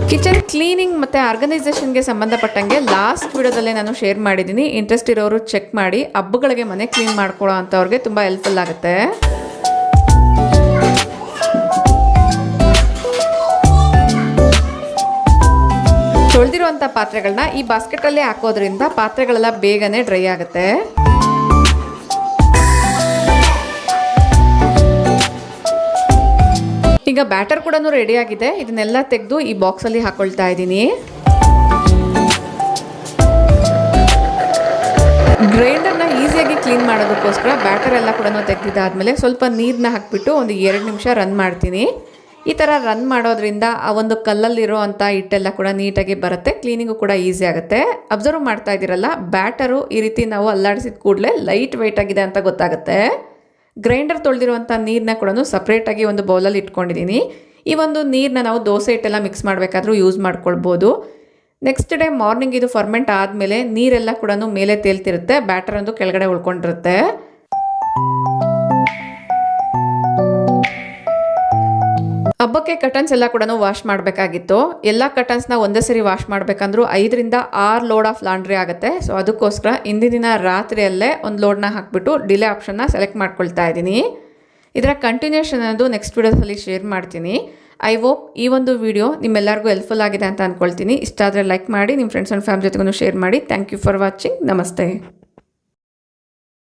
Speaker 1: ಕಿಚನ್ ಕ್ಲೀನಿಂಗ್ ಮತ್ತು ಆರ್ಗನೈಸೇಷನ್ಗೆ ಸಂಬಂಧಪಟ್ಟಂಗೆ ಲಾಸ್ಟ್ ವಿಡಿಯೋದಲ್ಲೇ ನಾನು ಶೇರ್ ಮಾಡಿದ್ದೀನಿ. ಇಂಟ್ರೆಸ್ಟ್ ಇರೋರು ಚೆಕ್ ಮಾಡಿ. ಹಬ್ಬಗಳಿಗೆ ಮನೆ ಕ್ಲೀನ್ ಮಾಡ್ಕೊಳ್ಳೋ ಅಂಥವ್ರಿಗೆ ತುಂಬ ಹೆಲ್ಪ್ಫುಲ್ ಆಗುತ್ತೆ. ತೊಳೆದಿರುವಂಥ ಪಾತ್ರೆಗಳನ್ನ ಈ ಬಾಸ್ಕೆಟಲ್ಲೇ ಹಾಕೋದ್ರಿಂದ ಪಾತ್ರೆಗಳೆಲ್ಲ ಬೇಗನೆ ಡ್ರೈ ಆಗುತ್ತೆ. ಈಗ ಬ್ಯಾಟರ್ ಕೂಡ ರೆಡಿ ಆಗಿದೆ. ಇದನ್ನೆಲ್ಲ ತೆಗೆದು ಈ ಬಾಕ್ಸಲ್ಲಿ ಹಾಕೊಳ್ತಾ ಇದ್ದೀನಿ. ಗ್ರೈಂಡರ್ನ ಈಸಿಯಾಗಿ ಕ್ಲೀನ್ ಮಾಡೋದಕ್ಕೋಸ್ಕರ ಬ್ಯಾಟರ್ ಎಲ್ಲ ಕೂಡ ತೆಗೆದಿದ್ದಾದ್ಮೇಲೆ ಸ್ವಲ್ಪ ನೀರನ್ನ ಹಾಕಿಬಿಟ್ಟು ಒಂದು 2 ನಿಮಿಷ ರನ್ ಮಾಡ್ತೀನಿ. ಈ ಥರ ರನ್ ಮಾಡೋದ್ರಿಂದ ಆ ಒಂದು ಕಲ್ಲಲ್ಲಿರೋ ಅಂಥ ಹಿಟ್ಟೆಲ್ಲ ಕೂಡ ನೀಟಾಗಿ ಬರುತ್ತೆ, ಕ್ಲೀನಿಂಗು ಕೂಡ ಈಸಿ ಆಗುತ್ತೆ. ಅಬ್ಸರ್ವ್ ಮಾಡ್ತಾ ಇದ್ದೀರಲ್ಲ, ಬ್ಯಾಟರು ಈ ರೀತಿ ನಾವು ಅಲ್ಲಾಡಿಸಿದ ಕೂಡಲೇ ಲೈಟ್ ವೆಯ್ಟ್ ಆಗಿದೆ ಅಂತ ಗೊತ್ತಾಗುತ್ತೆ. ಗ್ರೈಂಡರ್ ತೊಳೆದಿರುವಂಥ ನೀರನ್ನ ಕೂಡ ಸಪ್ರೇಟಾಗಿ ಒಂದು ಬೌಲಲ್ಲಿ ಇಟ್ಕೊಂಡಿದ್ದೀನಿ. ಈ ಒಂದು ನೀರನ್ನ ನಾವು ದೋಸೆ ಹಿಟ್ಟೆಲ್ಲ ಮಿಕ್ಸ್ ಮಾಡಬೇಕಾದ್ರೂ ಯೂಸ್ ಮಾಡ್ಕೊಳ್ಬೋದು. ನೆಕ್ಸ್ಟ್ ಡೇ ಮಾರ್ನಿಂಗ್ ಇದು ಫರ್ಮೆಂಟ್ ಆದಮೇಲೆ ನೀರೆಲ್ಲ ಕೂಡ ಮೇಲೆ ತೇಲ್ತಿರುತ್ತೆ, ಬ್ಯಾಟರ್ ಒಂದು ಕೆಳಗಡೆ ಉಳ್ಕೊಂಡಿರುತ್ತೆ. ಹಬ್ಬಕ್ಕೆ ಕಟನ್ಸ್ ಎಲ್ಲ ಕೂಡ ವಾಶ್ ಮಾಡಬೇಕಾಗಿತ್ತು. ಎಲ್ಲ ಕಟನ್ಸ್ನ ಒಂದೇ ಸರಿ ವಾಶ್ ಮಾಡಬೇಕಂದ್ರೂ 5 ರಿಂದ 6 ಲೋಡ್ ಆಫ್ ಲಾಂಡ್ರಿ ಆಗುತ್ತೆ. ಸೊ ಅದಕ್ಕೋಸ್ಕರ ಇಂದಿನ ದಿನ ರಾತ್ರಿಯಲ್ಲೇ ಒಂದು ಲೋಡ್ನ ಹಾಕಿಬಿಟ್ಟು ಡಿಲೇ ಆಪ್ಷನ್ನ ಸೆಲೆಕ್ಟ್ ಮಾಡ್ಕೊಳ್ತಾ ಇದ್ದೀನಿ. ಇದರ ಕಂಟಿನ್ಯೂಷನ್ ಅನ್ನೋದು ನೆಕ್ಸ್ಟ್ ವೀಡಿಯೋದಲ್ಲಿ ಶೇರ್ ಮಾಡ್ತೀನಿ. ಐ ಹೋಪ್ ಈ ಒಂದು ವಿಡಿಯೋ ನಿಮ್ಮೆಲ್ಲರಿಗೂ ಹೆಲ್ಪ್ಫುಲ್ ಆಗಿದೆ ಅಂತ ಅಂದ್ಕೊಳ್ತೀನಿ. ಇಷ್ಟ ಆದರೆ ಲೈಕ್ ಮಾಡಿ, ನಿಮ್ಮ ಫ್ರೆಂಡ್ಸ್ ಆ್ಯಂಡ್ ಫ್ಯಾಮಿಲಿ ಜೊತೆಗೂ ಶೇರ್ ಮಾಡಿ. Thank you for watching. ನಮಸ್ತೆ.